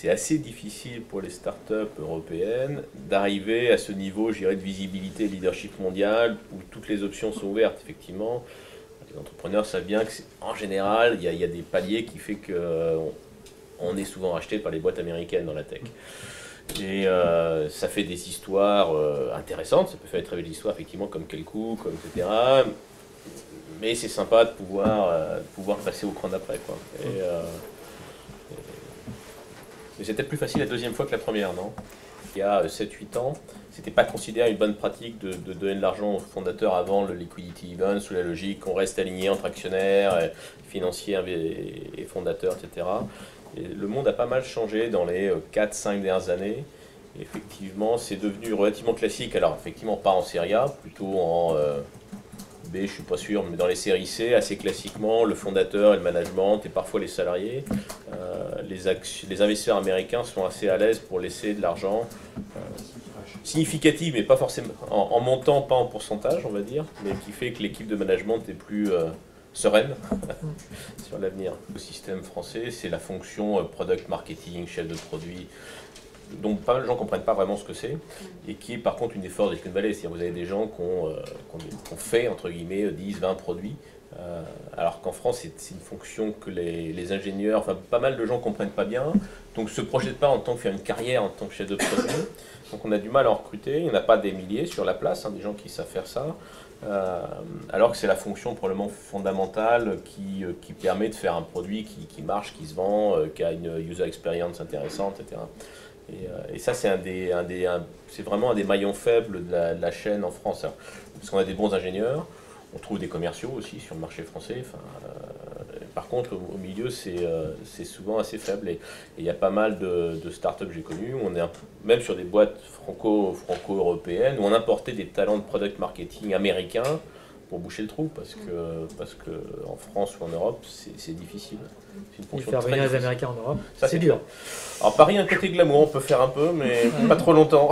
c'est assez difficile pour les startups européennes d'arriver à ce niveau, je dirais, de visibilité et de leadership mondial où toutes les options sont ouvertes. Effectivement, les entrepreneurs savent bien que, en général, il y a des paliers qui fait qu'on on est souvent acheté par les boîtes américaines dans la tech. Et ça fait des histoires intéressantes, ça peut faire très belles histoires, effectivement, comme Kelkoo, comme etc. Mais c'est sympa de pouvoir passer au cran d'après, quoi. Mais c'était plus facile la deuxième fois que la première, non? Il y a 7-8 ans, c'était pas considéré une bonne pratique de donner de l'argent aux fondateurs avant le liquidity event, sous la logique qu'on reste aligné entre actionnaires, financiers et fondateurs, etc. Et le monde a pas mal changé dans les 4-5 dernières années. Et effectivement, c'est devenu relativement classique. Alors, effectivement, pas en série A, plutôt en B, je suis pas sûr, mais dans les séries C, assez classiquement, le fondateur et le management, et parfois les salariés, les investisseurs américains sont assez à l'aise pour laisser de l'argent significatif, mais pas forcément en montant, pas en pourcentage, on va dire, mais qui fait que l'équipe de management est plus sereine sur l'avenir. Le système français, c'est la fonction product marketing, chef de produit, dont pas mal de gens ne comprennent pas vraiment ce que c'est, et qui est par contre une des forces de Silicon Valley. C'est-à-dire vous avez des gens qui ont fait, entre guillemets, 10-20 produits, alors qu'en France, c'est une fonction que les ingénieurs, enfin pas mal de gens ne comprennent pas bien, donc ne se projettent pas en tant que faire une carrière en tant que chef de produit. Donc on a du mal à en recruter, il n'y en a pas des milliers sur la place, des gens qui savent faire ça, alors que c'est la fonction probablement fondamentale qui permet de faire un produit qui marche, qui se vend, qui a une user experience intéressante, etc. Et ça, c'est c'est vraiment un des maillons faibles de la chaîne en France. Alors, parce qu'on a des bons ingénieurs, on trouve des commerciaux aussi sur le marché français. Par contre, au milieu, c'est souvent assez faible. Et il y a pas mal de startups que j'ai connues, où on est même sur des boîtes franco-européennes, où on importait des talents de product marketing américains pour boucher le trou, parce que en France ou en Europe, c'est difficile. C'est une fonction faire très venir les difficile. Américains en Europe, Ça, c'est dur. Alors Paris, un côté glamour, on peut faire un peu, mais pas trop longtemps.